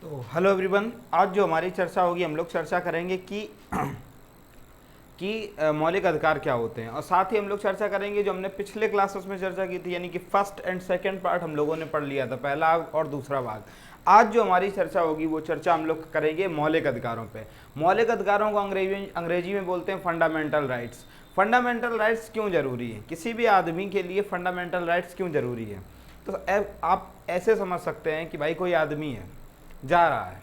तो hello everyone, आज जो हमारी चर्चा होगी हम लोग चर्चा करेंगे कि मौलिक अधिकार क्या होते हैं, और साथ ही हम लोग चर्चा करेंगे जो हमने पिछले क्लासेस में चर्चा की थी, यानी कि फर्स्ट एंड सेकंड पार्ट हम लोगों ने पढ़ लिया था, पहला और दूसरा भाग। आज जो हमारी चर्चा होगी वो चर्चा हम लोग करेंगे मौलिक अधिकारों पे। मौलिक अधिकारों को अंग्रेजी में बोलते हैं फंडामेंटल राइट्स। फंडामेंटल राइट्स क्यों जरूरी है, किसी भी आदमी के लिए फंडामेंटल राइट्स क्यों जरूरी है? तो आप ऐसे समझ सकते हैं कि भाई कोई आदमी है, जा रहा है,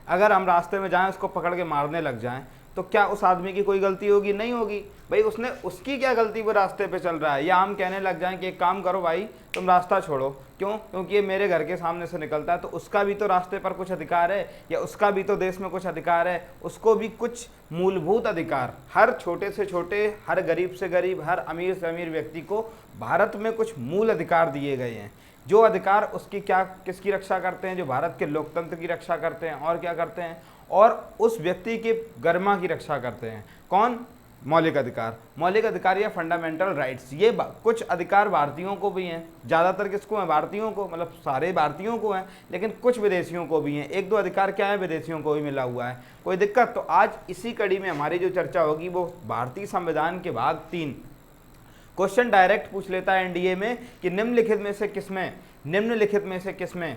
अगर हम रास्ते में जाएं उसको पकड़ के मारने लग जाएं तो क्या उस आदमी की कोई गलती होगी? नहीं होगी। भाई उसकी क्या गलती, वो रास्ते पे चल रहा है। या हम कहने लग जाएं कि एक काम करो भाई, तुम रास्ता छोड़ो, क्यों? क्योंकि ये मेरे घर के सामने से निकलता है, तो उसका भी तो रास्ते पर कुछ अधिकार है, या उसका भी तो देश में कुछ अधिकार है, उसको भी कुछ मूलभूत अधिकार, हर छोटे से छोटे, हर गरीब से गरीब, हर अमीर से अमीर व्यक्ति को भारत में कुछ मूल अधिकार दिए गए हैं। जो अधिकार उसकी किसकी रक्षा करते हैं? जो भारत के लोकतंत्र की रक्षा करते हैं। और क्या करते हैं? और उस व्यक्ति के गरिमा की रक्षा करते हैं। कौन? मौलिक अधिकार। मौलिक अधिकार या फंडामेंटल राइट्स, ये कुछ अधिकार भारतीयों को भी हैं। ज़्यादातर किसको हैं? भारतीयों को, मतलब सारे भारतीयों को हैं, लेकिन कुछ विदेशियों को भी हैं। एक दो अधिकार क्या है, विदेशियों को भी मिला हुआ है। कोई दिक्कत? तो आज इसी कड़ी में हमारी जो चर्चा होगी वो भारतीय संविधान के भाग 3। क्वेश्चन डायरेक्ट पूछ लेता है एनडीए में कि निम्नलिखित में से किसमें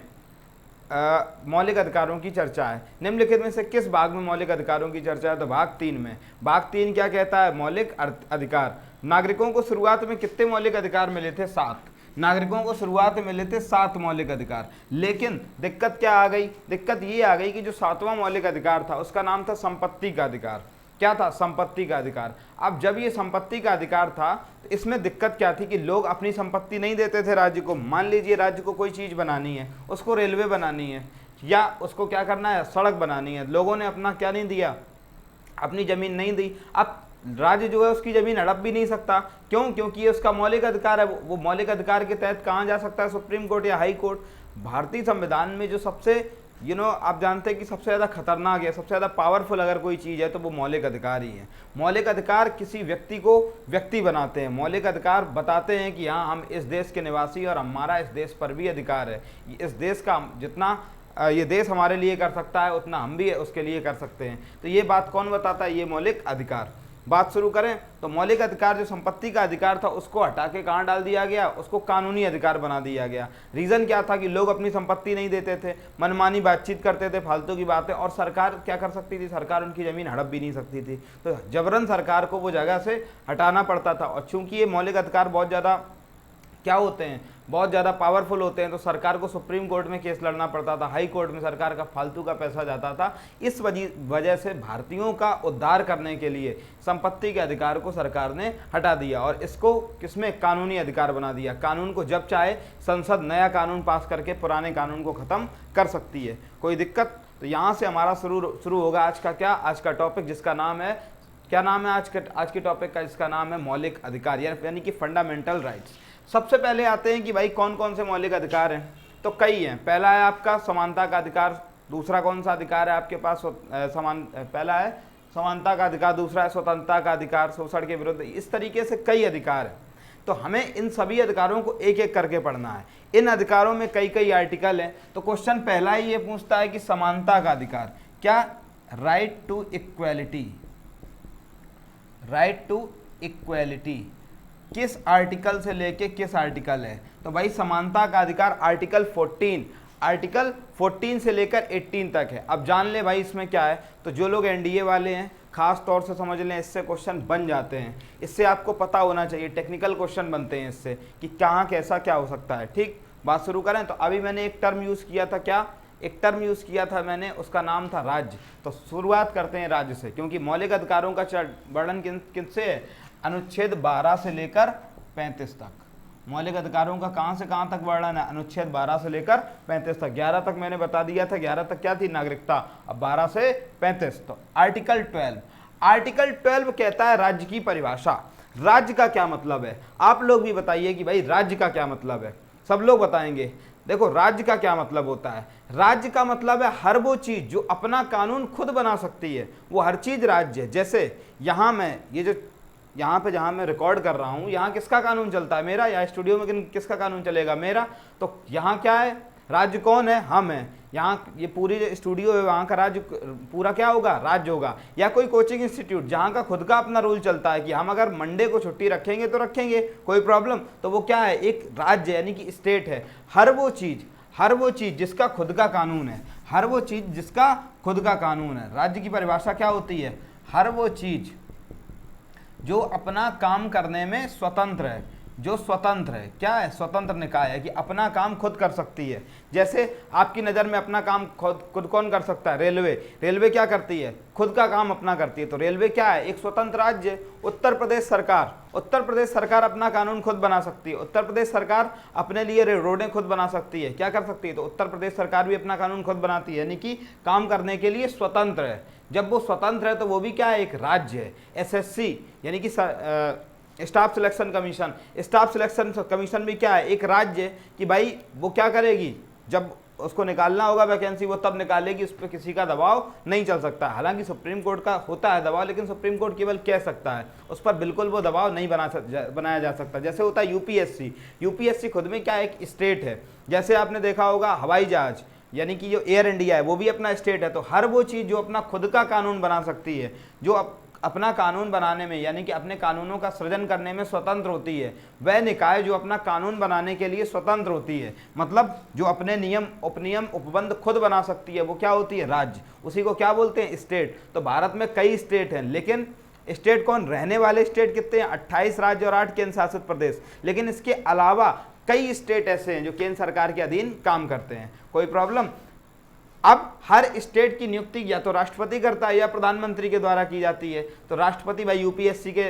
मौलिक अधिकारों की चर्चा है। निम्नलिखित में से किस भाग में मौलिक अधिकारों की चर्चा है? तो भाग 3 में। भाग 3 क्या कहता है? मौलिक अधिकार। नागरिकों को शुरुआत में कितने मौलिक अधिकार मिले थे? 7। नागरिकों को शुरुआत में मिले थे 7 मौलिक अधिकार। लेकिन दिक्कत क्या आ गई? दिक्कत ये आ गई कि जो 7वां मौलिक अधिकार था उसका नाम था संपत्ति का अधिकार। क्या था? संपत्ति का अधिकार। अब जब ये संपत्ति का अधिकार था तो इसमें दिक्कत क्या थी कि लोग अपनी संपत्ति नहीं देते थे राज्य को। मान लीजिए राज्य को कोई चीज़ बनानी है, उसको रेलवे बनानी है, या उसको क्या करना है, सड़क बनानी है, लोगों ने अपना क्या नहीं दिया, अपनी ज़मीन नहीं दी। अब राज्य जो है उसकी ज़मीन हड़प भी नहीं सकता। क्यों? क्योंकि ये उसका मौलिक अधिकार है। वो मौलिक अधिकार के तहत कहाँ जा सकता है? सुप्रीम कोर्ट या हाई कोर्ट। भारतीय संविधान में जो सबसे आप जानते हैं कि सबसे ज़्यादा खतरनाक है, सबसे ज़्यादा पावरफुल अगर कोई चीज़ है तो वो मौलिक अधिकार ही है। मौलिक अधिकार किसी व्यक्ति को व्यक्ति बनाते हैं। मौलिक अधिकार बताते हैं कि हाँ, हम इस देश के निवासी और हमारा इस देश पर भी अधिकार है। इस देश का जितना ये देश हमारे लिए कर सकता है उतना हम भी उसके लिए कर सकते हैं। तो ये बात कौन बताता है? ये मौलिक अधिकार। बात शुरू करें तो मौलिक अधिकार जो संपत्ति का अधिकार था उसको हटा के कहाँ डाल दिया गया? उसको कानूनी अधिकार बना दिया गया। रीज़न क्या था कि लोग अपनी संपत्ति नहीं देते थे, मनमानी बातचीत करते थे, फालतू की बातें, और सरकार क्या कर सकती थी? सरकार उनकी ज़मीन हड़प भी नहीं सकती थी, तो जबरन सरकार को वो जगह से हटाना पड़ता था। और चूंकि ये मौलिक अधिकार बहुत ज़्यादा क्या होते हैं, बहुत ज़्यादा पावरफुल होते हैं, तो सरकार को सुप्रीम कोर्ट में केस लड़ना पड़ता था, हाई कोर्ट में सरकार का फालतू का पैसा जाता था। इस वजह से भारतीयों का उद्धार करने के लिए संपत्ति के अधिकार को सरकार ने हटा दिया और इसको किसमें? कानूनी अधिकार बना दिया। कानून को जब चाहे संसद नया कानून पास करके पुराने कानून को ख़त्म कर सकती है। कोई दिक्कत? तो यहाँ से हमारा शुरू होगा आज का क्या? आज का टॉपिक, जिसका नाम है, क्या नाम है आज के टॉपिक का? जिसका नाम है मौलिक अधिकार, यानी कि फंडामेंटल राइट्स। सबसे पहले आते हैं कि भाई कौन कौन से मौलिक अधिकार हैं। तो कई हैं। पहला है आपका समानता का अधिकार। दूसरा कौन सा अधिकार है आपके पास? पहला है समानता का अधिकार, दूसरा है स्वतंत्रता का अधिकार, शोषण के विरुद्ध। इस तरीके से कई अधिकार हैं। तो हमें इन सभी अधिकारों को एक एक करके पढ़ना है। इन अधिकारों में कई कई आर्टिकल हैं। तो क्वेश्चन पहला ही ये पूछता है कि समानता का अधिकार क्या? Right to equality. Right to equality किस आर्टिकल से लेके किस आर्टिकल है? तो भाई समानता का अधिकार आर्टिकल 14 से लेकर 18 तक है। अब जान ले भाई इसमें क्या है। तो जो लोग एनडीए वाले हैं खास तौर से समझ लें, इससे क्वेश्चन बन जाते हैं। इससे आपको पता होना चाहिए, टेक्निकल क्वेश्चन बनते हैं इससे कि कहाँ कैसा क्या हो सकता है। ठीक, बात शुरू करें। तो अभी मैंने एक टर्म यूज़ किया था। क्या? एक टर्म यूज़ किया था मैंने, उसका नाम था राज्य। तो शुरुआत करते हैं राज्य से, क्योंकि मौलिक अधिकारों का वर्णन किनसे है? अनुच्छेद 12 से लेकर 35 तक। मौलिक अधिकारों का कहाँ से कहाँ तक वर्णन है? अनुच्छेद 12 से लेकर 35 तक। 11 तक मैंने बता दिया था, 11 तक क्या थी? नागरिकता। अब 12 से 35। तो आर्टिकल 12 कहता है राज्य की परिभाषा। राज्य का क्या मतलब है? आप लोग भी बताइए कि भाई राज्य का क्या मतलब है। सब लोग बताएंगे। देखो राज्य का क्या मतलब होता है। राज्य का मतलब है हर वो चीज जो अपना कानून खुद बना सकती है, वो हर चीज राज्य है। जैसे यहाँ मैं यहाँ पे जहाँ मैं रिकॉर्ड कर रहा हूँ, यहाँ किसका कानून चलता है? मेरा। या स्टूडियो में किसका कानून चलेगा? मेरा। तो यहाँ क्या है? राज्य कौन है? हम हैं। यहाँ ये पूरी जो स्टूडियो है वहाँ का राज्य पूरा क्या होगा? राज्य होगा। या कोई कोचिंग इंस्टीट्यूट जहाँ का खुद का अपना रूल चलता है कि हम अगर मंडे को छुट्टी रखेंगे तो रखेंगे, कोई प्रॉब्लम, तो वो क्या है? एक राज्य यानी कि स्टेट है। हर वो चीज़ जिसका खुद का कानून है, हर वो चीज़ जिसका खुद का कानून है। राज्य की परिभाषा क्या होती है? हर वो चीज़ जो अपना काम करने में स्वतंत्र है, जो स्वतंत्र है। क्या है? स्वतंत्र निकाय है कि अपना काम खुद कर सकती है। जैसे आपकी नज़र में अपना काम खुद कौन कर सकता है? रेलवे क्या करती है? खुद का काम अपना करती है। तो रेलवे क्या है? एक स्वतंत्र राज्य है। उत्तर प्रदेश सरकार अपना कानून खुद बना सकती है। उत्तर प्रदेश सरकार अपने लिए रोडें खुद बना सकती है। क्या कर सकती है? तो उत्तर प्रदेश सरकार भी अपना कानून खुद बनाती है, यानी कि काम करने के लिए स्वतंत्र है। जब वो स्वतंत्र है तो वो भी क्या है? एक राज्य है। एसएससी यानी कि स्टाफ सिलेक्शन कमीशन भी क्या है? एक राज्य है कि भाई वो क्या करेगी? जब उसको निकालना होगा वैकेंसी, वो तब निकालेगी, उस पर किसी का दबाव नहीं चल सकता। हालांकि सुप्रीम कोर्ट का होता है दबाव, लेकिन सुप्रीम कोर्ट केवल कह सकता है, उस पर बिल्कुल वो दबाव नहीं बनाया जा सकता। जैसे होता है यूपीएससी खुद में क्या है? एक स्टेट है। जैसे आपने देखा होगा हवाई जहाज यानी कि जो एयर इंडिया है वो भी अपना स्टेट है। तो हर वो चीज़ जो अपना खुद का कानून बना सकती है, जो अपना कानून बनाने में यानी कि अपने कानूनों का सृजन करने में स्वतंत्र होती है, वह निकाय जो अपना कानून बनाने के लिए स्वतंत्र होती है, मतलब जो अपने नियम, उपनियम, उपबंध खुद बना सकती है, वो क्या होती है? राज्य। उसी को क्या बोलते हैं? स्टेट। तो भारत में कई स्टेट हैं, लेकिन स्टेट कौन? रहने वाले स्टेट कितने हैं? 28 राज्य और 8 केंद्र शासित प्रदेश। लेकिन इसके अलावा कई स्टेट ऐसे हैं जो केंद्र सरकार के अधीन काम करते हैं। कोई प्रॉब्लम? अब हर स्टेट की नियुक्ति या तो राष्ट्रपति करता है या प्रधानमंत्री के द्वारा की जाती है। तो राष्ट्रपति भाई यूपीएससी के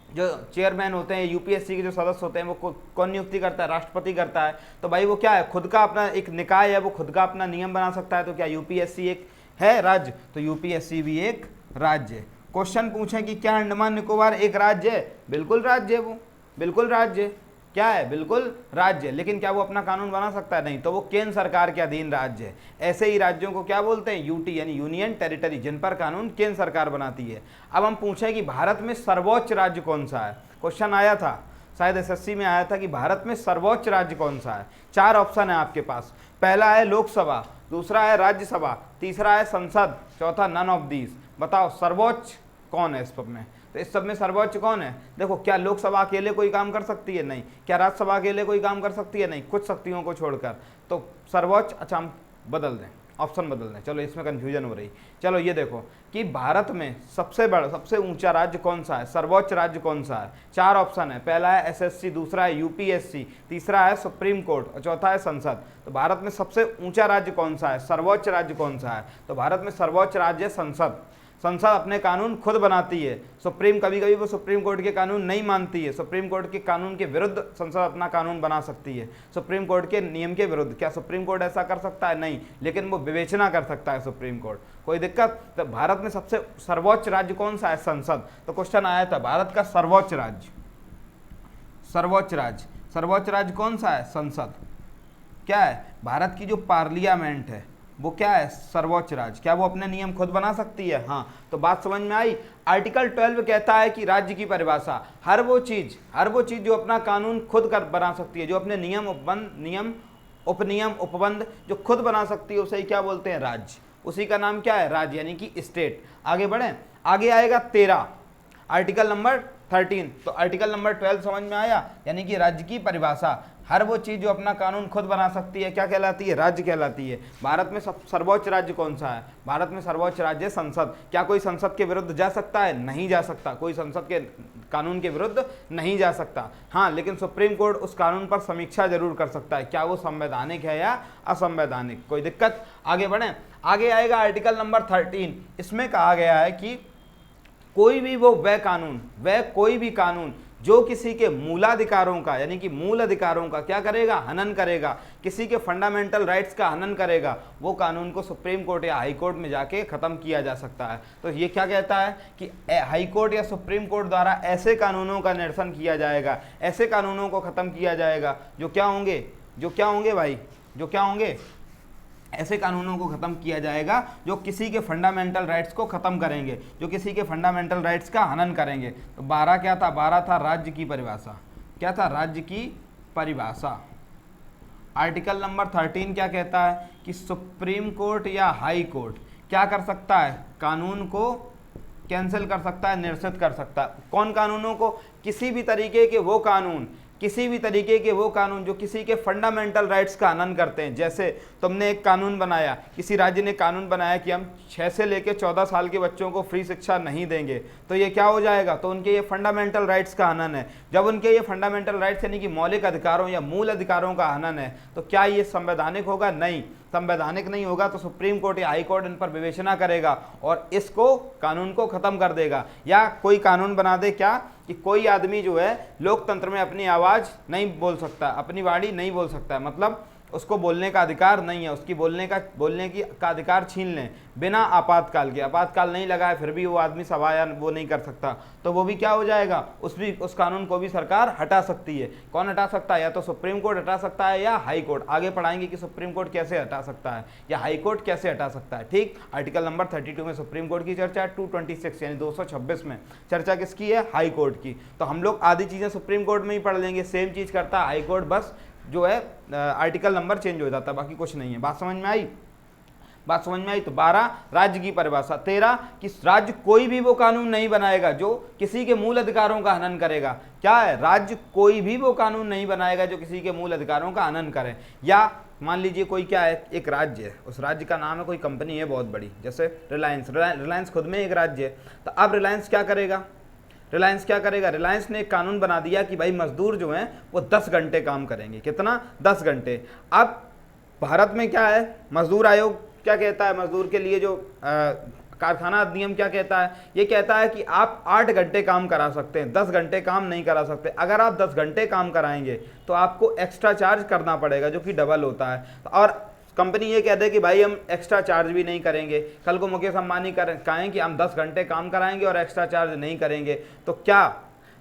जो चेयरमैन होते हैं, यूपीएससी के जो सदस्य होते हैं, वो कौन नियुक्ति करता है? राष्ट्रपति करता है। तो भाई वो क्या है? खुद का अपना एक निकाय है, वो खुद का अपना नियम बना सकता है। तो क्या यूपीएससी एक है राज्य? तो यूपीएससी भी एक राज्य है। क्वेश्चन पूछें कि क्या अंडमान निकोबार एक राज्य है? बिल्कुल राज्य है, वो बिल्कुल राज्य है। क्या है? बिल्कुल राज्य। लेकिन क्या वो अपना कानून बना सकता है? नहीं। तो वो केंद्र सरकार के अधीन राज्य है। ऐसे ही राज्यों को क्या बोलते हैं? यूटी यानी यूनियन टेरिटरी, जिन पर कानून केंद्र सरकार बनाती है। अब हम पूछें कि भारत में सर्वोच्च राज्य कौन सा है? क्वेश्चन आया था, शायद एसएससी में आया था कि भारत में सर्वोच्च राज्य कौन सा है। 4 ऑप्शन है आपके पास। पहला है लोकसभा, दूसरा है राज्यसभा, तीसरा है संसद, चौथा नन ऑफ दीज। बताओ सर्वोच्च कौन है इस सब में? तो इस सब में सर्वोच्च कौन है? देखो, क्या लोकसभा अकेले कोई काम कर सकती है? नहीं। क्या राज्यसभा अकेले कोई काम कर सकती है? नहीं, कुछ शक्तियों को छोड़कर। तो सर्वोच्च, अच्छा हम बदल दें, ऑप्शन बदल दें, चलो इसमें कंफ्यूजन हो रही। चलो ये देखो कि भारत में सबसे बड़ा, सबसे ऊंचा राज्य कौन सा है? सर्वोच्च राज्य कौन सा है? 4 ऑप्शन है। पहला है एसएससी, दूसरा है यूपीएससी, तीसरा है सुप्रीम कोर्ट और चौथा है संसद। तो भारत में सबसे ऊंचा राज्य कौन सा है? सर्वोच्च राज्य कौन सा है? तो भारत में सर्वोच्च राज्य है संसद। संसद अपने कानून खुद बनाती है। सुप्रीम कभी कभी वो सुप्रीम कोर्ट के कानून नहीं मानती है, सुप्रीम कोर्ट के कानून के विरुद्ध संसद अपना कानून बना सकती है, सुप्रीम कोर्ट के नियम के विरुद्ध। क्या सुप्रीम कोर्ट ऐसा कर सकता है? नहीं, लेकिन वो विवेचना कर सकता है सुप्रीम कोर्ट। कोई दिक्कत? तो भारत में सबसे सर्वोच्च राज्य कौन सा है? संसद। तो क्वेश्चन आया था भारत का सर्वोच्च राज्य, सर्वोच्च राज्य कौन सा है? संसद। क्या है? भारत की जो पार्लियामेंट है वो क्या है? सर्वोच्च राज्य। क्या वो अपने नियम खुद बना सकती है? हाँ। तो बात समझ में आई। आर्टिकल 12 कहता है कि राज्य की परिभाषा हर वो चीज जो अपना कानून खुद कर बना सकती है, जो अपने नियम, उपनियम, उपबंध जो खुद बना सकती है, उसे ही क्या बोलते हैं? राज्य। उसी का नाम क्या है? राज्य, यानी कि स्टेट। आगे बढ़े, आगे आएगा 13, आर्टिकल नंबर 13। तो आर्टिकल नंबर 12 समझ में आया, यानी कि राज्य की परिभाषा हर वो चीज़ जो अपना कानून खुद बना सकती है क्या कहलाती है? राज्य कहलाती है। भारत में सर्वोच्च राज्य कौन सा है? भारत में सर्वोच्च राज्य है संसद। क्या कोई संसद के विरुद्ध जा सकता है? नहीं जा सकता, कोई संसद के कानून के विरुद्ध नहीं जा सकता। हाँ, लेकिन सुप्रीम कोर्ट उस कानून पर समीक्षा जरूर कर सकता है, क्या वो संवैधानिक है या असंवैधानिक। कोई दिक्कत? आगे बढ़ें, आगे आएगा आर्टिकल नंबर 13। इसमें कहा गया है कि कोई भी कानून जो किसी के मूलाधिकारों का, यानी कि मूल अधिकारों का क्या करेगा? हनन करेगा, किसी के फंडामेंटल राइट्स का हनन करेगा, वो कानून को सुप्रीम कोर्ट या हाई कोर्ट में जाके खत्म किया जा सकता है। तो ये क्या कहता है कि हाई कोर्ट या सुप्रीम कोर्ट द्वारा ऐसे कानूनों का निरसन किया जाएगा, ऐसे कानूनों को खत्म किया जाएगा जो क्या होंगे? ऐसे कानूनों को खत्म किया जाएगा जो किसी के फंडामेंटल राइट्स को खत्म करेंगे, जो किसी के फंडामेंटल राइट्स का हनन करेंगे। तो 12 क्या था? 12 था राज्य की परिभाषा। क्या था? राज्य की परिभाषा। आर्टिकल नंबर 13 क्या कहता है कि सुप्रीम कोर्ट या हाई कोर्ट क्या कर सकता है, कानून को कैंसिल कर सकता है, निरसित कर सकता है। कौन कानूनों को, किसी भी तरीके के वो कानून, किसी भी तरीके के वो कानून जो किसी के फंडामेंटल राइट्स का हनन करते हैं। जैसे तुमने एक कानून बनाया, किसी राज्य ने कानून बनाया कि हम 6 से लेकर 14 साल के बच्चों को फ्री शिक्षा नहीं देंगे, तो ये क्या हो जाएगा, तो उनके ये फंडामेंटल राइट्स का हनन है। जब उनके ये फंडामेंटल राइट्स यानी कि मौलिक अधिकारों या मूल अधिकारों का हनन है, तो क्या ये संवैधानिक होगा? नहीं, संवैधानिक नहीं होगा। तो सुप्रीम कोर्ट या हाई कोर्ट इन पर विवेचना करेगा और इसको, कानून को खत्म कर देगा। या कोई कानून बना दे क्या कि कोई आदमी जो है लोकतंत्र में अपनी आवाज़ नहीं बोल सकता, अपनी वाणी नहीं बोल सकता है, मतलब उसको बोलने का अधिकार नहीं है, उसकी बोलने का अधिकार छीन लें बिना आपातकाल के। आपातकाल नहीं लगाए फिर भी वो आदमी सभा या वो नहीं कर सकता, तो वो भी क्या हो जाएगा, उस कानून को भी सरकार हटा सकती है। कौन हटा सकता है? या तो सुप्रीम कोर्ट हटा सकता है या हाई कोर्ट। आगे पढ़ाएंगे कि सुप्रीम कोर्ट कैसे हटा सकता है या हाई कोर्ट कैसे हटा सकता है। ठीक, आर्टिकल नंबर 32 में सुप्रीम कोर्ट की चर्चा है, 226 यानी 226 में चर्चा किसकी है? हाई कोर्ट की। तो हम लोग आधी चीज़ें सुप्रीम कोर्ट में ही पढ़ लेंगे, सेम चीज़ करता है हाई कोर्ट, बस जो है आर्टिकल नंबर चेंज हो जाता है, बाकी कुछ नहीं है। बात समझ में आई? बात समझ में आई? तो 12 राज्य की परिभाषा। 13 कि राज्य कोई भी वो कानून नहीं बनाएगा जो किसी के मूल अधिकारों का हनन करेगा। क्या है? राज्य कोई भी वो कानून नहीं बनाएगा जो किसी के मूल अधिकारों का हनन करे। या मान लीजिए कोई क्या है, एक राज्य है, उस राज्य का नाम है, कोई कंपनी है बहुत बड़ी, जैसे रिलायंस खुद में एक राज्य है। तो अब रिलायंस क्या करेगा? रिलायंस ने एक कानून बना दिया कि भाई मजदूर जो हैं वो 10 घंटे काम करेंगे। कितना? 10 घंटे। अब भारत में क्या है, मजदूर आयोग क्या कहता है, मजदूर के लिए जो कारखाना अधिनियम क्या कहता है, ये कहता है कि आप 8 घंटे काम करा सकते हैं, 10 घंटे काम नहीं करा सकते। अगर आप 10 घंटे काम कराएंगे तो आपको एक्स्ट्रा चार्ज करना पड़ेगा जो कि डबल होता है। और कंपनी ये कहते हैं कि भाई हम एक्स्ट्रा चार्ज भी नहीं करेंगे। कल को मुकेश अंबानी कहें कि हम 10 घंटे काम कराएंगे और एक्स्ट्रा चार्ज नहीं करेंगे,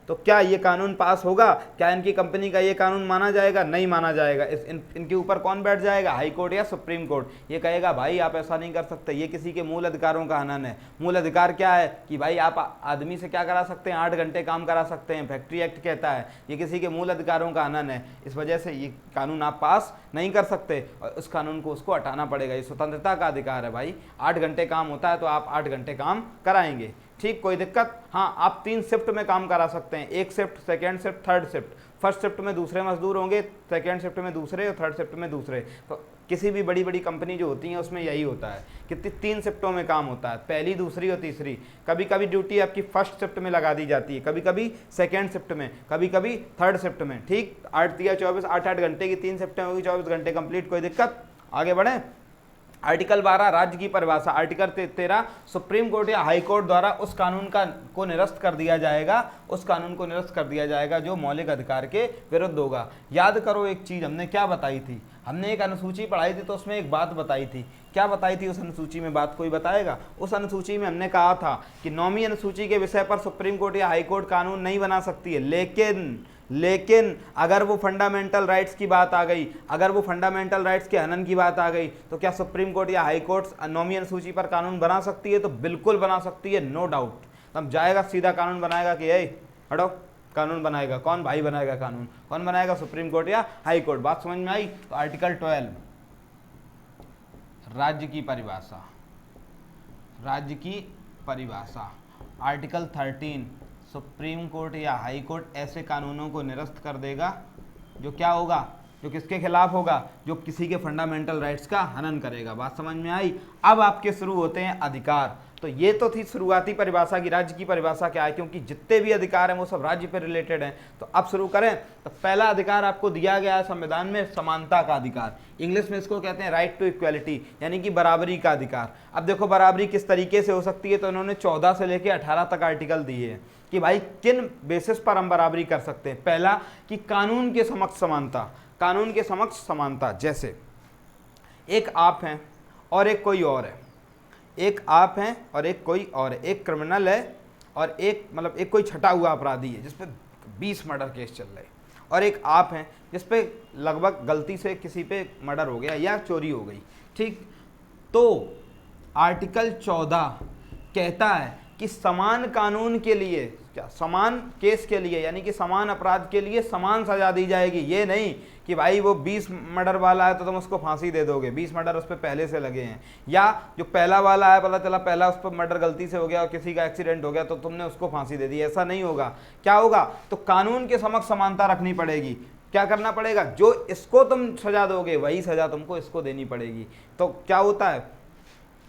तो क्या ये कानून पास होगा? क्या इनकी कंपनी का ये कानून माना जाएगा? नहीं माना जाएगा। इनके ऊपर कौन बैठ जाएगा? हाई कोर्ट या सुप्रीम कोर्ट। ये कहेगा भाई आप ऐसा नहीं कर सकते, ये किसी के मूल अधिकारों का हनन है। मूल अधिकार क्या है कि भाई आप आदमी से क्या करा सकते हैं? 8 घंटे काम करा सकते हैं, फैक्ट्री एक्ट कहता है। ये किसी के मूल अधिकारों का हनन है, इस वजह से ये कानून आप पास नहीं कर सकते और उस कानून को उसको हटाना पड़ेगा। ये स्वतंत्रता का अधिकार है भाई। 8 घंटे काम होता है तो आप 8 घंटे काम कराएंगे। ठीक, कोई दिक्कत? हाँ, आप 3 शिफ्ट में काम करा सकते हैं, एक shift, second shift, third shift. First shift में दूसरे मजदूर होंगे, सेकेंड शिफ्ट में दूसरे और थर्ड शिफ्ट में दूसरे। तो किसी भी बड़ी बड़ी कंपनी जो होती हैं उसमें यही होता है कि 3 शिफ्टों में काम होता है, पहली, दूसरी और तीसरी। कभी कभी ड्यूटी आपकी फर्स्ट शिफ्ट में लगा दी जाती है, कभी कभी सेकेंड शिफ्ट में, कभी कभी थर्ड शिफ्ट में। ठीक, 8 या 24, 8 घंटे की 3 शिफ्टें होगी, 24 घंटे कंप्लीट। कोई दिक्कत? आगे बढ़े। आर्टिकल 12 राज्य की परिभाषा। आर्टिकल 13 सुप्रीम कोर्ट या हाई कोर्ट द्वारा उस कानून को निरस्त कर दिया जाएगा, उस कानून को निरस्त कर दिया जाएगा जो मौलिक अधिकार के विरुद्ध होगा। याद करो एक चीज हमने क्या बताई थी, हमने एक अनुसूची पढ़ाई थी तो उसमें एक बात बताई थी। क्या बताई थी उस अनुसूची में? बात कोई बताएगा? उस अनुसूची में हमने कहा था कि 9वीं अनुसूची के विषय पर सुप्रीम कोर्ट या हाई कोर्ट कानून नहीं बना सकती है, लेकिन अगर वो फंडामेंटल राइट्स की बात आ गई, अगर वो फंडामेंटल राइट्स के हनन की बात आ गई, तो क्या सुप्रीम कोर्ट या हाई कोर्ट 9वीं अनुसूची पर कानून बना सकती है? तो बिल्कुल बना सकती है, नो डाउट। तब जाएगा सीधा कानून बनाएगा कि ए हटो, कानून बनाएगा कौन? भाई बनाएगा कानून। कौन बनाएगा? सुप्रीम कोर्ट या हाई कोर्ट। बात समझ में आई? तो आर्टिकल 12 राज्य की परिभाषा, राज्य की परिभाषा। आर्टिकल 13 सुप्रीम कोर्ट या हाई कोर्ट ऐसे कानूनों को निरस्त कर देगा जो क्या होगा, जो किसके खिलाफ होगा? जो किसी के फंडामेंटल राइट्स का हनन करेगा। बात समझ में आई? अब आपके शुरू होते हैं अधिकार। तो ये तो थी शुरुआती परिभाषा की राज्य की परिभाषा क्या है, क्योंकि जितने भी अधिकार हैं वो सब राज्य पे रिलेटेड हैं। तो अब शुरू करें। तो पहला अधिकार आपको दिया गया है संविधान में, समानता का अधिकार। इंग्लिश में इसको कहते हैं राइट टू इक्वलिटी, यानी कि बराबरी का अधिकार। अब देखो बराबरी किस तरीके से हो सकती है, तो इन्होंने 14 से लेकर 18 तक आर्टिकल दिए हैं कि भाई किन बेसिस पर हम बराबरी कर सकते हैं। पहला कि कानून के समक्ष समानता, कानून के समक्ष समानता। जैसे एक आप हैं और एक कोई और है, एक आप हैं और एक कोई और है, एक क्रिमिनल है और एक मतलब एक कोई छटा हुआ अपराधी है जिस पे 20 मर्डर केस चल रहे, और एक आप हैं जिस पे लगभग गलती से किसी पे मर्डर हो गया या चोरी हो गई। ठीक, तो आर्टिकल 14 कहता है कि समान कानून के लिए क्या समान केस के लिए, यानी कि समान अपराध के लिए समान सजा दी जाएगी। ये नहीं कि भाई वो 20 मर्डर वाला है तो तुम उसको फांसी दे दोगे, 20 मर्डर उस पर पहले से लगे हैं, या जो पहला वाला है पता चला पहला उस पर मर्डर गलती से हो गया और किसी का एक्सीडेंट हो गया तो तुमने उसको फांसी दे दी, ऐसा नहीं होगा। क्या होगा, तो कानून के समक्ष समानता रखनी पड़ेगी। क्या करना पड़ेगा, जो इसको तुम सजा दोगे वही सजा तुमको इसको देनी पड़ेगी। तो क्या होता है,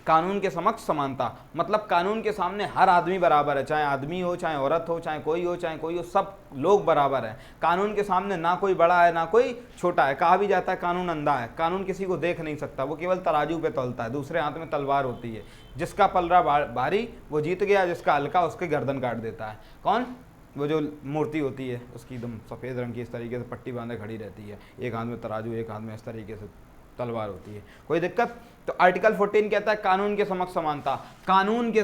कानून के समक्ष समानता, मतलब कानून के सामने हर आदमी बराबर है, चाहे आदमी हो, चाहे औरत हो, चाहे कोई हो, सब लोग बराबर हैं। कानून के सामने ना कोई बड़ा है ना कोई छोटा है। कहा भी जाता है कानून अंधा है, कानून किसी को देख नहीं सकता, वो केवल तराजू पे तौलता है, दूसरे हाथ में तलवार होती है। जिसका पलड़ा भारी वो जीत गया, जिसका हल्का उसके गर्दन काट देता है। कौन, वो जो मूर्ति होती है उसकी एकदम सफ़ेद रंग की इस तरीके से पट्टी बांधे खड़ी रहती है, एक हाथ में तराजू एक हाथ में इस तरीके से तलवार होती है, कोई दिक्कत। तो आर्टिकल 14 कहता है कानून के समक्ष समानता। कानून के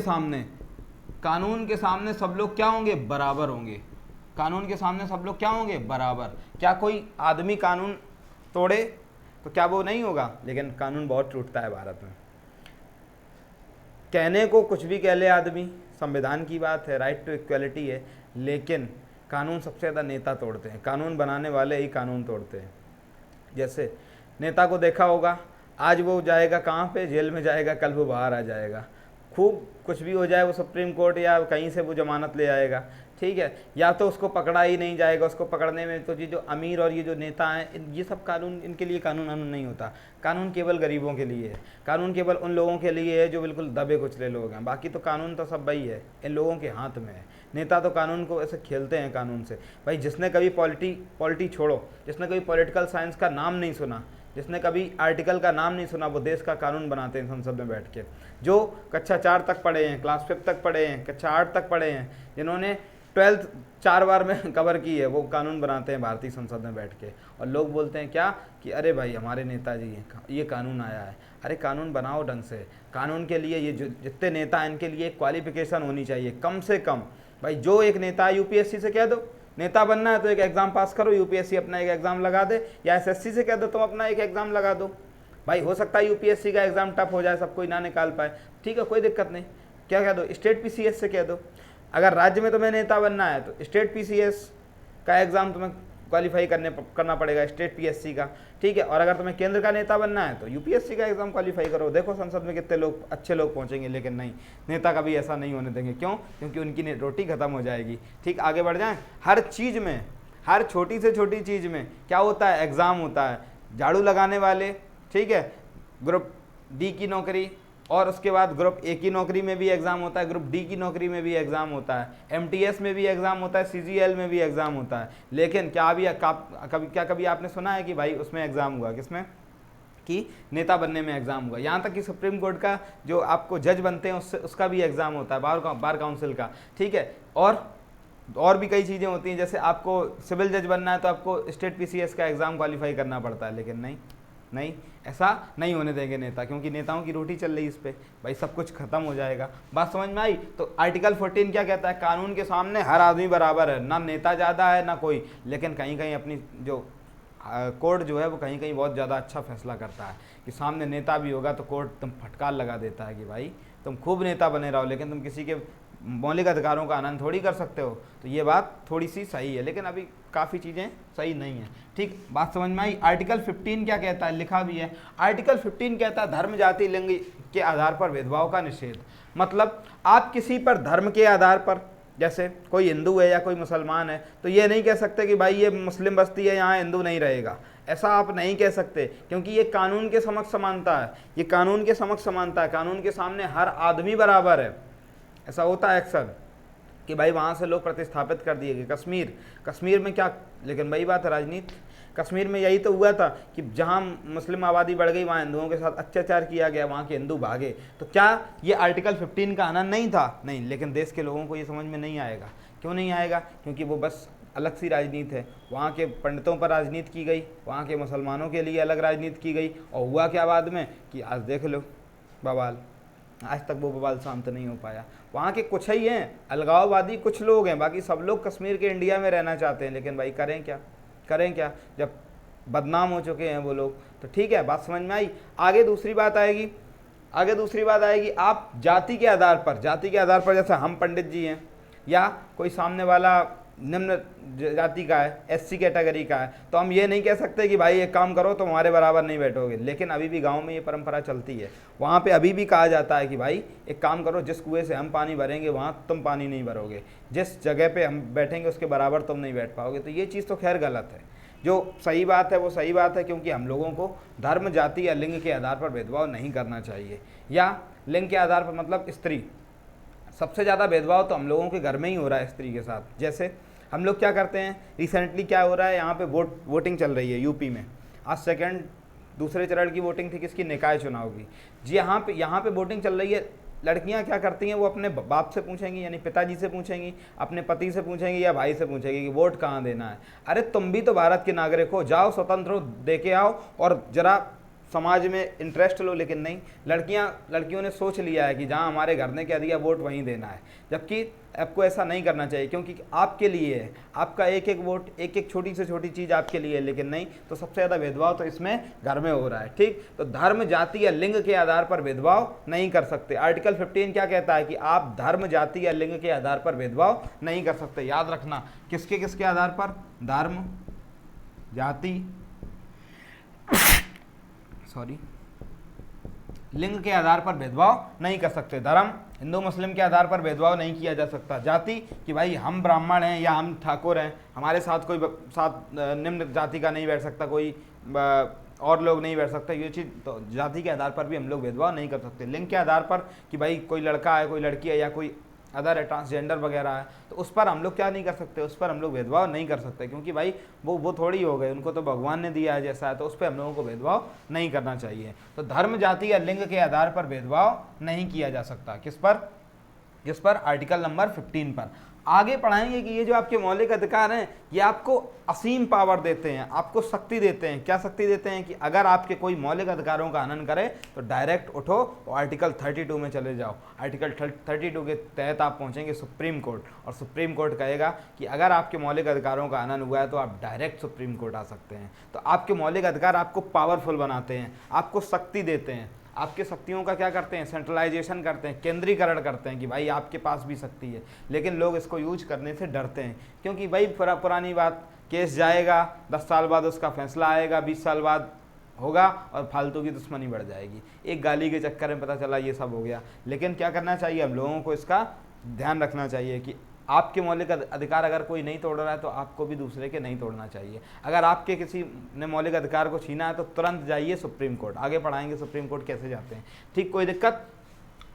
सामने सब लोग क्या होंगे, बराबर होंगे। कानून के सामने सब लोग क्या होंगे, बराबर। क्या कोई आदमी कानून तोड़े तो क्या वो नहीं होगा, लेकिन कानून बहुत टूटता है भारत में। कहने को कुछ भी कह ले आदमी, संविधान की बात है, राइट टू इक्वलिटी है, लेकिन कानून सबसे ज़्यादा नेता तोड़ते हैं। कानून बनाने वाले ही कानून तोड़ते हैं। जैसे नेता को देखा होगा, आज वो जाएगा कहाँ पे, जेल में जाएगा, कल वो बाहर आ जाएगा, खूब कुछ भी हो जाए वो सुप्रीम कोर्ट या कहीं से वो जमानत ले आएगा, ठीक है, या तो उसको पकड़ा ही नहीं जाएगा। उसको पकड़ने में तो ये जो अमीर और ये जो नेता हैं, ये सब कानून, इनके लिए कानून नहीं होता। कानून केवल गरीबों के लिए है, कानून केवल उन लोगों के लिए है जो बिल्कुल दबे कुचले लोग हैं। बाकी तो कानून तो सब वही है, इन लोगों के हाथ में है। नेता तो कानून को ऐसे खेलते हैं कानून से। भाई जिसने कभी पॉलिटी छोड़ो, जिसने कभी पॉलिटिकल साइंस का नाम नहीं सुना, जिसने कभी आर्टिकल का नाम नहीं सुना, वो देश का कानून बनाते हैं संसद में बैठ के। जो कक्षा 4 तक पढ़े हैं, क्लास 5 तक पढ़े हैं, कक्षा 8 तक पढ़े हैं, जिन्होंने 12th 4 बार में कवर की है, वो कानून बनाते हैं भारतीय संसद में बैठ के। और लोग बोलते हैं क्या कि अरे भाई हमारे नेताजी हैं, ये कानून आया है। अरे कानून बनाओ ढंग से। कानून के लिए ये जो जितने नेता हैं इनके लिए क्वालिफिकेशन होनी चाहिए कम से कम। भाई जो एक नेता है, यूपीएससी से कह दो नेता बनना है तो एक एग्ज़ाम पास करो, यूपीएससी अपना एक एग्ज़ाम लगा दे, या एसएससी से कह दो तुम अपना एक एग्ज़ाम लगा दो। भाई हो सकता है यूपीएससी का एग्ज़ाम टफ हो जाए, सब कोई ना निकाल पाए, ठीक है, कोई दिक्कत नहीं। क्या कह दो, स्टेट पीसीएस से कह दो। अगर राज्य में तुम्हें नेता बनना है तो स्टेट पीसीएस का एग्ज़ाम तुम्हें क्वालिफाई करना पड़ेगा, स्टेट पीएससी का, ठीक है। और अगर तुम्हें केंद्र का नेता बनना है तो यूपीएससी का एग्ज़ाम क्वालिफाई करो। देखो संसद में कितने लोग, अच्छे लोग पहुंचेंगे। लेकिन नहीं, नेता कभी ऐसा नहीं होने देंगे। क्यों? क्योंकि उनकी रोटी खत्म हो जाएगी। ठीक, आगे बढ़ जाएं। हर चीज़ में, हर छोटी से छोटी चीज़ में क्या होता है, एग्ज़ाम होता है। झाड़ू लगाने वाले, ठीक है, ग्रुप डी की नौकरी, और उसके बाद ग्रुप ए की नौकरी में भी एग्ज़ाम होता है, ग्रुप डी की नौकरी में भी एग्ज़ाम होता है, एमटीएस में भी एग्ज़ाम होता है, सीजीएल में भी एग्ज़ाम होता है। लेकिन क्या कभी आपने सुना है कि भाई उसमें एग्ज़ाम हुआ, किसमें, कि नेता बनने में एग्ज़ाम हुआ? यहाँ तक कि सुप्रीम कोर्ट का जो आपको जज बनते हैं उसका भी एग्ज़ाम होता है, बार काउंसिल का, ठीक है। और भी कई चीज़ें होती हैं, जैसे आपको सिविल जज बनना है तो आपको स्टेट पीसीएस का एग्ज़ाम क्वालिफाई करना पड़ता है। लेकिन नहीं, ऐसा नहीं होने देंगे नेता, क्योंकि नेताओं की रोटी चल रही है इस पे। भाई सब कुछ खत्म हो जाएगा। बात समझ में आई? तो आर्टिकल 14 क्या कहता है, कानून के सामने हर आदमी बराबर है, ना नेता ज़्यादा है ना कोई। लेकिन कहीं कहीं अपनी जो कोर्ट जो है वो कहीं कहीं बहुत ज़्यादा अच्छा फैसला करता है कि सामने नेता भी होगा तो कोर्ट तुम फटकार लगा देता है कि भाई तुम खूब नेता बने रहो, लेकिन तुम किसी के मौलिक अधिकारों का आनंद थोड़ी कर सकते हो। तो ये बात थोड़ी सी सही है, लेकिन अभी काफ़ी चीज़ें सही नहीं है। ठीक, बात समझ में आई? आर्टिकल 15 क्या कहता है, लिखा भी है। आर्टिकल 15 कहता है धर्म, जाति, लिंग के आधार पर भेदभाव का निषेध। मतलब आप किसी पर धर्म के आधार पर, जैसे कोई हिंदू है या कोई मुसलमान है, तो ये नहीं कह सकते कि भाई ये मुस्लिम बस्ती है यहाँ हिंदू नहीं रहेगा, ऐसा आप नहीं कह सकते, क्योंकि ये कानून के समक्ष समानता है। ये कानून के समक्ष समानता है, कानून के सामने हर आदमी बराबर है। ऐसा होता है अक्सर कि भाई वहाँ से लोग प्रतिस्थापित कर दिए गए। कश्मीर में क्या, लेकिन वही बात है, राजनीति। कश्मीर में यही तो हुआ था कि जहाँ मुस्लिम आबादी बढ़ गई वहाँ हिंदुओं के साथ अत्याचार किया गया, वहाँ के हिंदू भागे। तो क्या ये आर्टिकल 15 का आनंद नहीं था? नहीं, लेकिन देश के लोगों को ये समझ में नहीं आएगा। क्यों नहीं आएगा? क्योंकि वो बस अलग सी राजनीति है। वहाँ के पंडितों पर राजनीति की गई, वहाँ के मुसलमानों के लिए अलग राजनीति की गई, और हुआ क्या बाद में कि आज देख लो बवाल। आज तक वो बवाल शांत नहीं हो पाया। वहाँ के कुछ ही हैं अलगाववादी, कुछ लोग हैं, बाकी सब लोग कश्मीर के इंडिया में रहना चाहते हैं। लेकिन भाई करें क्या जब बदनाम हो चुके हैं वो लोग। तो ठीक है, बात समझ में आई? आगे दूसरी बात आएगी, आप जाति के आधार पर, जैसे हम पंडित जी हैं, या कोई सामने वाला निम्न जाति का है, एससी कैटेगरी का है, तो हम ये नहीं कह सकते कि भाई एक काम करो तुम हमारे बराबर नहीं बैठोगे। लेकिन अभी भी गांव में ये परंपरा चलती है, वहाँ पे अभी भी कहा जाता है कि भाई एक काम करो, जिस कुएं से हम पानी भरेंगे वहाँ तुम पानी नहीं भरोगे, जिस जगह पे हम बैठेंगे उसके बराबर तुम नहीं बैठ पाओगे। तो ये चीज़ तो खैर गलत है। जो सही बात है वो सही बात है, क्योंकि हम लोगों को धर्म, जाति या लिंग के आधार पर भेदभाव नहीं करना चाहिए, या लिंग के आधार पर मतलब स्त्री, सबसे ज़्यादा भेदभाव तो हम लोगों के घर में ही हो रहा है स्त्री के साथ। जैसे हम लोग क्या करते हैं, रिसेंटली क्या हो रहा है, यहाँ पे वोटिंग चल रही है यूपी में, आज दूसरे चरण की वोटिंग थी किसकी, निकाय चुनाव की जी। यहाँ पे वोटिंग चल रही है। लड़कियां क्या करती हैं, वो अपने बाप से पूछेंगी, यानी पिताजी से पूछेंगी, अपने पति से पूछेंगी या भाई से पूछेंगी कि वोट कहाँ देना है। अरे तुम भी तो भारत के नागरिक हो, जाओ स्वतंत्र हो, दे के आओ और जरा समाज में इंटरेस्ट लो। लेकिन नहीं, लड़कियों ने सोच लिया है कि जहाँ हमारे घर ने कह दिया वोट वहीं देना है, जबकि आपको ऐसा नहीं करना चाहिए, क्योंकि आपके लिए है, आपका एक एक वोट, एक एक छोटी से छोटी चीज़ आपके लिए है। लेकिन नहीं, तो सबसे ज़्यादा भेदभाव तो इसमें घर में हो रहा है। ठीक, तो धर्म, जाति या लिंग के आधार पर भेदभाव नहीं कर सकते। आर्टिकल 15 क्या कहता है कि आप धर्म, जाति या लिंग के आधार पर भेदभाव नहीं कर सकते। याद रखना, किसके किसके आधार पर, धर्म, जाति, लिंग के आधार पर भेदभाव नहीं कर सकते। धर्म, हिंदू मुस्लिम के आधार पर भेदभाव नहीं किया जा सकता। जाति, कि भाई हम ब्राह्मण हैं या हम ठाकुर हैं, हमारे साथ कोई निम्न जाति का नहीं बैठ सकता, कोई और लोग नहीं बैठ सकता, ये चीज़ तो जाति के आधार पर भी हम लोग भेदभाव नहीं कर सकते। लिंग के आधार पर कि भाई कोई लड़का है, कोई लड़की है, या कोई अदर है, ट्रांसजेंडर वगैरह है, तो उस पर हम लोग क्या नहीं कर सकते, उस पर हम लोग भेदभाव नहीं कर सकते, क्योंकि भाई वो थोड़ी हो गए, उनको तो भगवान ने दिया है जैसा है, तो उस पर हम लोगों को भेदभाव नहीं करना चाहिए। तो धर्म, जाति या लिंग के आधार पर भेदभाव नहीं किया जा सकता। किस पर? आर्टिकल नंबर 15 पर। आगे पढ़ाएंगे कि ये जो आपके मौलिक अधिकार हैं, ये आपको असीम पावर देते हैं, आपको शक्ति देते हैं। क्या शक्ति देते हैं कि अगर आपके कोई मौलिक अधिकारों का हनन करे तो डायरेक्ट उठो और आर्टिकल 32 में चले जाओ। आर्टिकल 32 के तहत आप पहुंचेंगे सुप्रीम कोर्ट, और सुप्रीम कोर्ट कहेगा कि अगर आपके मौलिक अधिकारों का हनन हुआ है तो आप डायरेक्ट सुप्रीम कोर्ट आ सकते हैं। तो आपके मौलिक अधिकार आपको पावरफुल बनाते हैं, आपको शक्ति देते हैं। आपके शक्तियों का क्या करते हैं, सेंट्रलाइजेशन करते हैं, केंद्रीकरण करते हैं कि भाई आपके पास भी शक्ति है। लेकिन लोग इसको यूज करने से डरते हैं, क्योंकि भाई पुरानी बात, केस जाएगा, 10 साल बाद उसका फैसला आएगा, 20 साल बाद होगा और फालतू की दुश्मनी बढ़ जाएगी। एक गाली के चक्कर में पता चला ये सब हो गया। लेकिन क्या करना चाहिए, हम लोगों को इसका ध्यान रखना चाहिए कि आपके मौलिक अधिकार अगर कोई नहीं तोड़ रहा है तो आपको भी दूसरे के नहीं तोड़ना चाहिए। अगर आपके किसी ने मौलिक अधिकार को छीना है तो तुरंत जाइए सुप्रीम कोर्ट। आगे पढ़ाएंगे सुप्रीम कोर्ट कैसे जाते हैं। ठीक, कोई दिक्कत?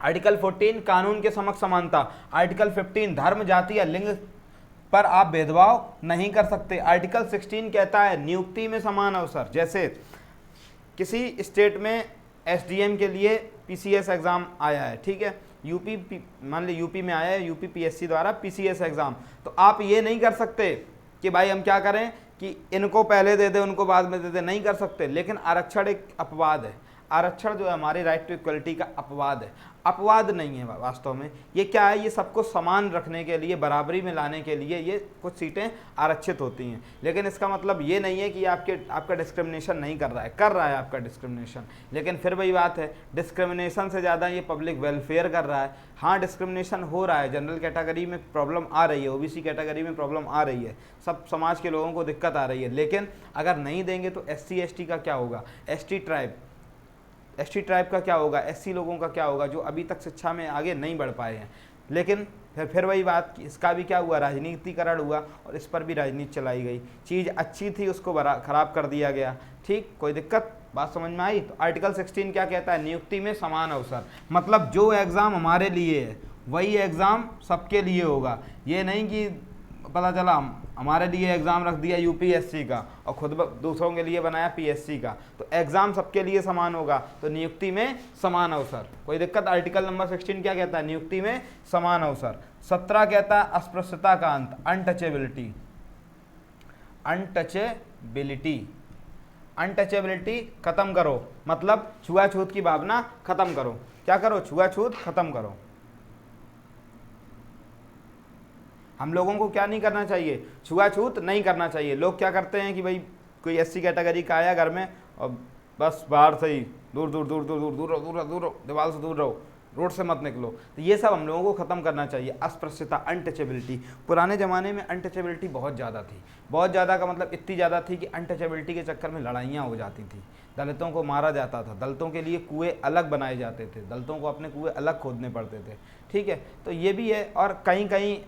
आर्टिकल 14 कानून के समक्ष समानता। आर्टिकल 15 धर्म, जाति या लिंग पर आप भेदभाव नहीं कर सकते। आर्टिकल 16 कहता है नियुक्ति में समान अवसर। जैसे किसी स्टेट में एसडीएम के लिए पीसीएस एग्जाम आया है, ठीक है, मान ली यूपी में आया है, यूपी पीएससी द्वारा पीसीएस एग्जाम, तो आप ये नहीं कर सकते कि भाई हम क्या करें कि इनको पहले दे दे उनको बाद में दे दे, नहीं कर सकते। लेकिन आरक्षण एक अपवाद है। आरक्षण जो है हमारे राइट टू इक्वलिटी का अपवाद है, अपवाद नहीं है वास्तव में। ये क्या है, ये सबको समान रखने के लिए, बराबरी में लाने के लिए ये कुछ सीटें आरक्षित होती हैं। लेकिन इसका मतलब ये नहीं है कि आपका डिस्क्रिमिनेशन नहीं कर रहा है आपका डिस्क्रिमिनेशन। लेकिन फिर वही बात है, डिस्क्रिमिनेशन से ज़्यादा ये पब्लिक वेलफेयर कर रहा है। हाँ, डिस्क्रिमिनेशन हो रहा है, जनरल कैटेगरी में प्रॉब्लम आ रही है, ओबीसी कैटेगरी में प्रॉब्लम आ रही है, सब समाज के लोगों को दिक्कत आ रही है। लेकिन अगर नहीं देंगे तो SC ST का क्या होगा, ST ट्राइब का क्या होगा, SC लोगों का क्या होगा जो अभी तक शिक्षा में आगे नहीं बढ़ पाए हैं। लेकिन फिर वही बात कि इसका भी क्या हुआ, राजनीतिकरण हुआ और इस पर भी राजनीति चलाई गई। चीज़ अच्छी थी उसको खराब कर दिया गया। ठीक, कोई दिक्कत? बात समझ में आई? तो आर्टिकल 16 क्या कहता है, नियुक्ति में समान अवसर। मतलब जो एग्ज़ाम हमारे लिए है वही एग्ज़ाम सबके लिए होगा। ये नहीं कि पता चला हमारे लिए एग्ज़ाम रख दिया यूपीएससी का और खुद दूसरों के लिए बनाया पीएससी का, तो एग्ज़ाम सबके लिए समान होगा। तो नियुक्ति में समान अवसर, कोई दिक्कत? आर्टिकल नंबर 16 क्या कहता है, नियुक्ति में समान अवसर। 17 कहता है अस्पृश्यता का अंत, अनटचेबिलिटी खत्म करो। मतलब छुआछूत की भावना खत्म करो। क्या करो? छुआछूत खत्म करो। हम लोगों को क्या नहीं करना चाहिए, छुआछूत नहीं करना चाहिए। लोग क्या करते हैं कि भाई कोई SC कैटेगरी का आया घर में और बस बाहर से ही दूर दीवार से दूर रहो, रोड से मत निकलो। तो ये सब हम लोगों को ख़त्म करना चाहिए। अस्पृश्यता, अनटचेबिलिटी, पुराने ज़माने में अनटचेबिलिटी बहुत ज़्यादा थी, बहुत ज़्यादा का मतलब इतनी ज़्यादा थी कि अनटचेबिलिटी के चक्कर में लड़ाइयाँ हो जाती थी, दलितों को मारा जाता था, दलितों के लिए कुएँ अलग बनाए जाते थे, दलितों को अपने कुएँ अलग खोदने पड़ते थे, ठीक है। तो ये भी है। और कहीं कहीं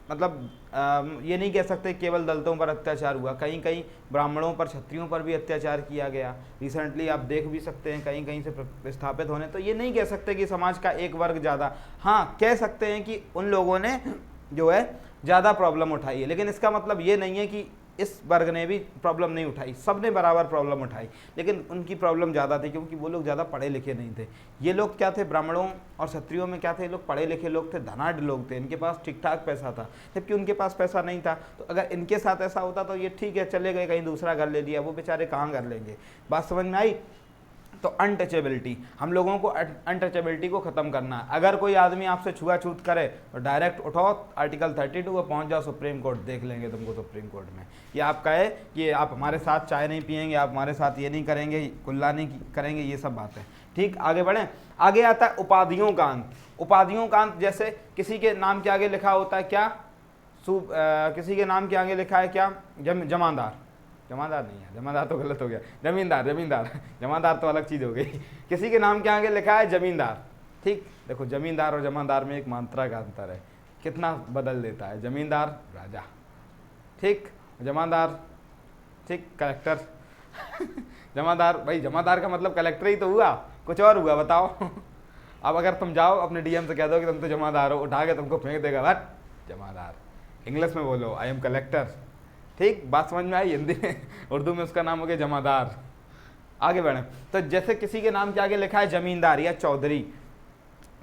मतलब ये नहीं कह सकते केवल दलितों पर अत्याचार हुआ, कहीं कहीं ब्राह्मणों पर, क्षत्रियों पर भी अत्याचार किया गया। रिसेंटली आप देख भी सकते हैं कहीं कहीं से विस्थापित होने। तो ये नहीं कह सकते कि समाज का एक वर्ग ज़्यादा, हाँ कह सकते हैं कि उन लोगों ने जो है ज़्यादा प्रॉब्लम उठाई है, लेकिन इसका मतलब ये नहीं है कि इस वर्ग ने भी प्रॉब्लम नहीं उठाई, सब ने बराबर प्रॉब्लम उठाई, लेकिन उनकी प्रॉब्लम ज़्यादा थी क्योंकि वो लोग ज़्यादा पढ़े लिखे नहीं थे। ये लोग क्या थे, ब्राह्मणों और क्षत्रियों में क्या थे, ये लोग पढ़े लिखे लोग थे, धनाढ़ लोग थे, इनके पास ठीक ठाक पैसा था, जबकि उनके पास पैसा नहीं था। तो अगर इनके साथ ऐसा होता तो ये ठीक है, चले गए कहीं दूसरा घर ले लिया, वो बेचारे कहाँ घर लेंगे। बात समझ में आई। तो अनटचेबिलिटी, हम लोगों को अनटचेबिलिटी को ख़त्म करना है। अगर कोई आदमी आपसे छुआछूत करे तो डायरेक्ट उठाओ आर्टिकल 32 को, पहुंच जाओ सुप्रीम कोर्ट, देख लेंगे तुमको सुप्रीम कोर्ट में। या आप कहे कि आप हमारे साथ चाय नहीं पियेंगे, आप हमारे साथ ये नहीं करेंगे, कुल्ला नहीं करेंगे, ये सब बातें। ठीक, आगे बढ़ें। आगे आता है उपाधियों का अंत। उपाधियों का अंत, जैसे किसी के नाम के आगे लिखा होता है क्या, किसी के नाम के आगे लिखा है क्या, जमादार, जमादार नहीं है, जमादार तो गलत हो गया, जमींदार, जमींदार, जमादार तो अलग चीज़ हो गई। किसी के नाम के आगे लिखा है जमींदार। ठीक, देखो जमींदार और जमादार में एक मात्रा का अंतर है, कितना बदल देता है। जमींदार राजा, ठीक, जमादार, ठीक, कलेक्टर। जमादार, भाई जमादार का मतलब कलेक्टर ही तो हुआ, कुछ और हुआ बताओ। अब अगर तुम जाओ अपने डीएम से कह दो कि तुम तो जमादार हो, उठा के तुमको फेंक देगा, बट जमादार। इंग्लिश में बोलो आई एम कलेक्टर। ठीक, बात समझ में आई। हिंदी में, उर्दू में उसका नाम हो गया जमादार। आगे बढ़े। तो जैसे किसी के नाम के आगे लिखा है जमींदार या चौधरी।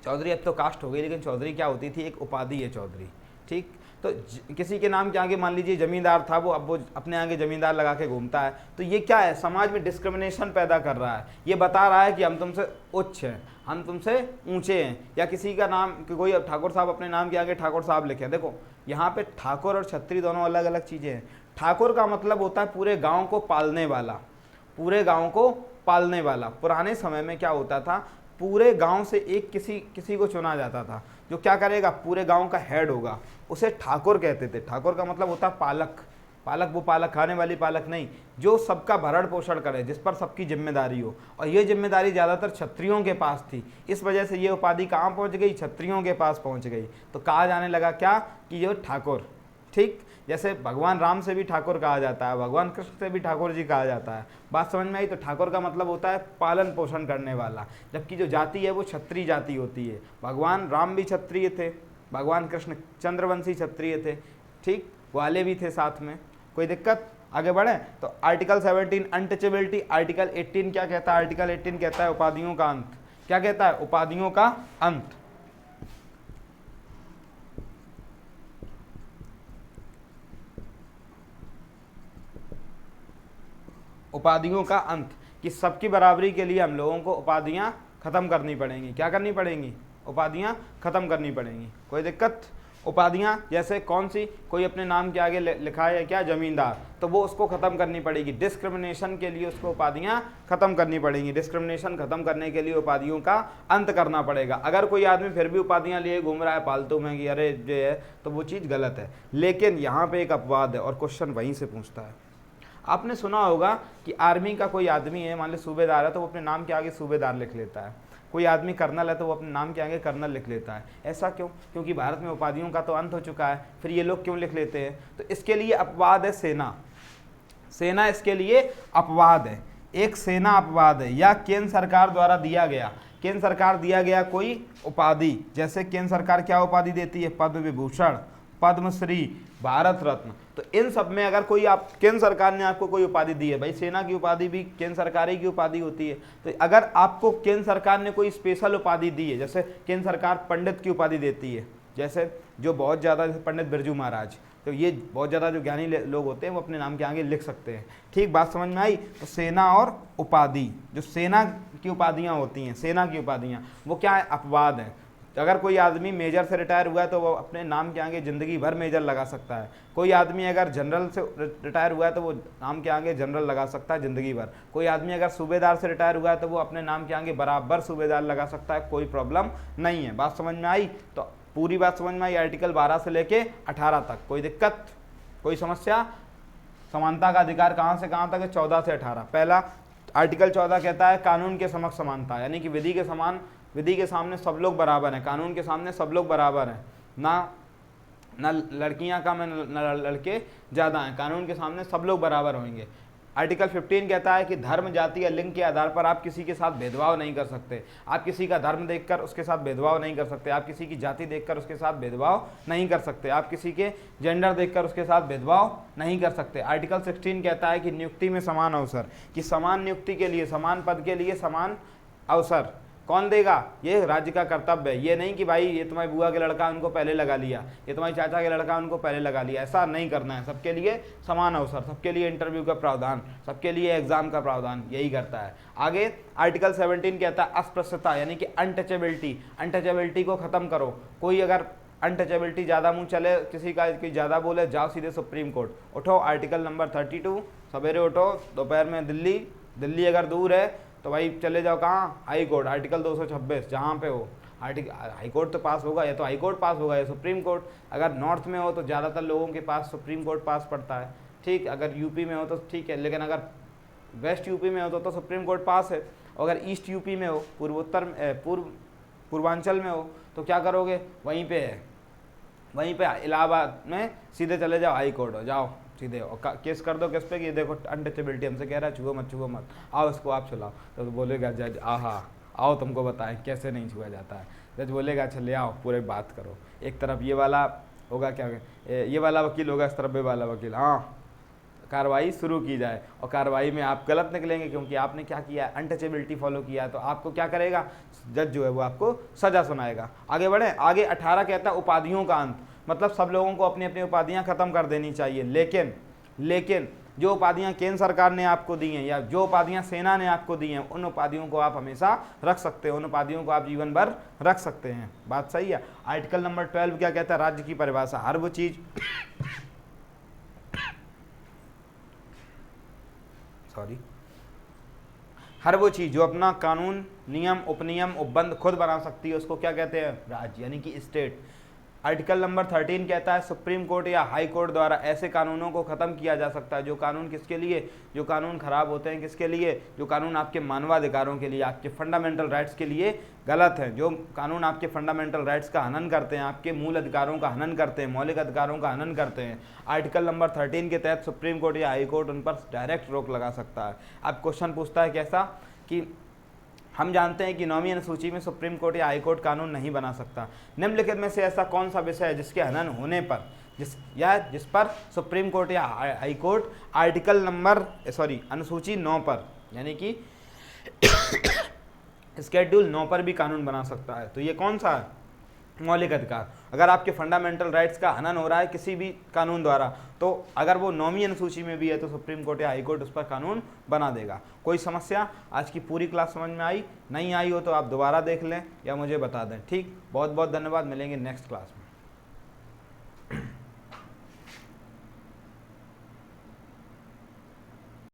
चौधरी अब तो कास्ट हो गई, लेकिन चौधरी क्या होती थी, एक उपाधि है चौधरी। ठीक, तो किसी के नाम के आगे मान लीजिए जमींदार था, वो अब वो अपने आगे जमींदार लगा के घूमता है, तो ये क्या है, समाज में डिस्क्रिमिनेशन पैदा कर रहा है। ये बता रहा है कि हम तुमसे उच्च हैं, हम तुमसे ऊंचे हैं। या किसी का नाम, कोई ठाकुर साहब अपने नाम के आगे ठाकुर साहब लिखे, देखो यहाँ पे ठाकुर और छत्री दोनों अलग अलग चीज़ें हैं। ठाकुर का मतलब होता है पूरे गांव को पालने वाला, पूरे गांव को पालने वाला। पुराने समय में क्या होता था, पूरे गांव से एक किसी को चुना जाता था जो क्या करेगा, पूरे गांव का हेड होगा, उसे ठाकुर कहते थे। ठाकुर का मतलब होता है पालक। पालक वो पालक खाने वाली पालक नहीं, जो सबका भरण पोषण करे, जिस पर सबकी जिम्मेदारी हो। और ये जिम्मेदारी ज़्यादातर क्षत्रियों के पास थी, इस वजह से ये उपाधि कहाँ पहुँच गई, क्षत्रियों के पास पहुँच गई। तो कहा जाने लगा क्या, कि ये ठाकुर। ठीक, जैसे भगवान राम से भी ठाकुर कहा जाता है, भगवान कृष्ण से भी ठाकुर जी कहा जाता है। बात समझ में आई। तो ठाकुर का मतलब होता है पालन पोषण करने वाला, जबकि जो जाति है वो क्षत्रिय जाति होती है। भगवान राम भी क्षत्रिय थे, भगवान कृष्ण चंद्रवंशी क्षत्रिय थे, ठीक, वाले भी थे साथ में। कोई दिक्कत, आगे बढ़े। तो आर्टिकल 17 अनटचेबिलिटी। आर्टिकल 18 क्या कहता है, आर्टिकल 18 कहता है उपाधियों का अंत। क्या कहता है, उपाधियों का अंत। उपाधियों का अंत, कि सबकी बराबरी के लिए हम लोगों को उपाधियां खत्म करनी पड़ेंगी। क्या करनी पड़ेंगी, उपाधियां खत्म करनी पड़ेंगी। कोई दिक्कत। उपाधियां जैसे कौन सी, कोई अपने नाम के आगे लिखा है क्या, जमींदार, तो वो उसको खत्म करनी पड़ेगी। डिस्क्रिमिनेशन के लिए उसको उपाधियां खत्म करनी पड़ेंगी। डिस्क्रिमिनेशन खत्म करने के लिए उपाधियों का अंत करना पड़ेगा। अगर कोई आदमी फिर भी उपाधियां लिए घूम रहा है फालतू में कि अरे ये है, तो वो चीज़ गलत है। लेकिन यहाँ पे एक अपवाद है और क्वेश्चन वहीं से पूछता है। आपने सुना होगा कि आर्मी का कोई आदमी है, मान लो सूबेदार है, तो वो अपने नाम के आगे सूबेदार लिख लेता है। कोई आदमी कर्नल है तो वो अपने नाम के आगे कर्नल लिख लेता है। ऐसा क्यों, क्योंकि भारत में उपाधियों का तो अंत हो चुका है, फिर ये लोग क्यों लिख लेते हैं। तो इसके लिए अपवाद है सेना। सेना इसके लिए अपवाद है, एक सेना अपवाद है। या केंद्र सरकार द्वारा दिया गया, केंद्र सरकार दिया गया कोई उपाधि, जैसे केंद्र सरकार क्या उपाधि देती है, पद्म विभूषण, पद्मश्री, भारत रत्न। तो इन सब में अगर कोई आप, केंद्र सरकार ने आपको कोई उपाधि दी है, भाई सेना की उपाधि भी केंद्र सरकार की उपाधि होती है। तो अगर आपको केंद्र सरकार ने कोई स्पेशल उपाधि दी है, जैसे केंद्र सरकार पंडित की उपाधि देती है, जैसे जो बहुत ज़्यादा, पंडित बिरजू महाराज, तो ये बहुत ज़्यादा जो ज्ञानी लोग होते हैं वो अपने नाम के आगे लिख सकते हैं। ठीक, बात समझ में आई। तो सेना और उपाधि, जो सेना की उपाधियाँ होती हैं, सेना की उपाधियाँ, वो क्या है, अपवाद है। अगर कोई आदमी मेजर से रिटायर हुआ है तो वो अपने नाम के आगे ज़िंदगी भर मेजर लगा सकता है। कोई आदमी अगर जनरल से रिटायर हुआ है तो वो नाम के आगे जनरल लगा सकता है ज़िंदगी भर। कोई आदमी अगर सूबेदार से रिटायर हुआ है तो वो अपने नाम के आगे बराबर सूबेदार लगा सकता है, कोई प्रॉब्लम नहीं है। बात समझ में आई? तो पूरी बात समझ में आई आर्टिकल 12 से लेके 18 तक। कोई दिक्कत, कोई समस्या? समानता का अधिकार कहाँ से कहाँ तक है? 14 से 18। पहला आर्टिकल 14 कहता है कानून के समक्ष समानता, यानी कि विधि के सामने सब लोग बराबर हैं। कानून के सामने सब लोग बराबर हैं, ना लड़कियां कम हैं ना लड़के ज़्यादा हैं। कानून के सामने सब लोग बराबर होंगे। आर्टिकल 15 कहता है कि धर्म, जाति या लिंग के आधार पर आप किसी के साथ भेदभाव नहीं कर सकते। आप किसी का धर्म देखकर उसके साथ भेदभाव नहीं कर सकते। आप किसी की जाति देखकर उसके साथ भेदभाव नहीं कर सकते। आप किसी के जेंडर देखकर उसके साथ भेदभाव नहीं कर सकते। आर्टिकल 16 कहता है कि नियुक्ति में समान अवसर, कि समान नियुक्ति के लिए, समान पद के लिए समान अवसर कौन देगा? ये राज्य का कर्तव्य है। ये नहीं कि भाई ये तुम्हारी बुआ के लड़का उनको पहले लगा लिया, ये तुम्हारी चाचा के लड़का उनको पहले लगा लिया, ऐसा नहीं करना है। सबके लिए समान अवसर, सबके लिए इंटरव्यू का प्रावधान, सबके लिए एग्जाम का प्रावधान, यही करता है। आगे आर्टिकल 17 कहता है अस्पृश्यता, यानी कि अनटचेबिलिटी। अनटचेबिलिटी को खत्म करो। कोई अगर अनटचेबिलिटी ज़्यादा मुँह चले, किसी का कोई ज़्यादा बोले, जाओ सीधे सुप्रीम कोर्ट। उठो आर्टिकल नंबर 32, सवेरे उठो, दोपहर में दिल्ली अगर दूर है तो भाई चले जाओ कहाँ? High court. आर्टिकल 226 जहाँ पे हो हाई कोर्ट तो पास होगा, या तो हाई कोर्ट पास होगा या सुप्रीम कोर्ट। अगर नॉर्थ में हो तो ज़्यादातर लोगों के पास सुप्रीम कोर्ट पास पड़ता है, ठीक। अगर यूपी में हो तो ठीक है, लेकिन अगर वेस्ट यूपी में हो तो सुप्रीम कोर्ट पास है। अगर ईस्ट यूपी में हो, पूर्वांचल में हो तो क्या करोगे? वहीं पे है, वहीं पे इलाहाबाद में सीधे चले जाओ, हाई कोर्ट हो जाओ सीधे, और केस कर दो किस पे कि ये देखो अनटचेबिलिटी हमसे कह रहा है, छुओ मत, आओ इसको आप छुलाओ। तो बोलेगा जज आहा आओ तुमको बताएं कैसे नहीं छुआ जाता है। जज बोलेगा अच्छा ले आओ, पूरे बात करो। एक तरफ ये वाला होगा, क्या ये वाला वकील होगा, इस तरफ ये वाला वकील, हाँ कार्रवाई शुरू की जाए। और कार्रवाई में आप गलत निकलेंगे क्योंकि आपने क्या किया? अनटचेबिलिटी फॉलो किया। तो आपको क्या करेगा? जज जो है वो आपको सजा सुनाएगा। आगे बढ़े। आगे 18 कहता है उपाधियों का अंत, मतलब सब लोगों को अपनी अपनी उपाधियां खत्म कर देनी चाहिए। लेकिन जो उपाधियां केंद्र सरकार ने आपको दी हैं या जो उपाधियां सेना ने आपको दी हैं, उन उपाधियों को आप हमेशा रख सकते हो, उन उपाधियों को आप जीवन भर रख सकते हैं। बात सही है। आर्टिकल नंबर 12 क्या कहता है? राज्य की परिभाषा। हर वो चीज हर वो चीज जो अपना कानून, नियम, उपनियम, उपबंध खुद बना सकती है उसको क्या कहते हैं? राज्य, यानी कि स्टेट। आर्टिकल नंबर 13 कहता है सुप्रीम कोर्ट या हाई कोर्ट द्वारा ऐसे कानूनों को खत्म किया जा सकता है जो कानून किसके लिए? जो कानून खराब होते हैं किसके लिए? जो कानून आपके मानवाधिकारों के लिए, आपके फंडामेंटल राइट्स के लिए गलत हैं, जो कानून आपके फंडामेंटल राइट्स का हनन करते हैं, आपके मूल अधिकारों का हनन करते हैं, मौलिक अधिकारों का हनन करते हैं। आर्टिकल नंबर 13 के तहत सुप्रीम कोर्ट या हाई कोर्ट उन पर डायरेक्ट रोक लगा सकता है। अब क्वेश्चन पूछता है कैसा कि हम जानते हैं कि 9वीं अनुसूची में सुप्रीम कोर्ट या हाई कोर्ट कानून नहीं बना सकता। निम्नलिखित में से ऐसा कौन सा विषय है जिसके हनन होने पर जिस पर सुप्रीम कोर्ट या हाई कोर्ट आर्टिकल नंबर अनुसूची 9 पर, यानी कि शेड्यूल 9 पर भी कानून बना सकता है? तो ये कौन सा है? मौलिक अधिकार। अगर आपके फंडामेंटल राइट्स का हनन हो रहा है किसी भी कानून द्वारा, तो अगर वो 9वीं अनुसूची में भी है तो सुप्रीम कोर्ट या हाई कोर्ट उस पर कानून बना देगा। कोई समस्या? आज की पूरी क्लास समझ में आई? नहीं आई हो तो आप दोबारा देख लें या मुझे बता दें, ठीक। बहुत बहुत धन्यवाद, मिलेंगे नेक्स्ट क्लास में।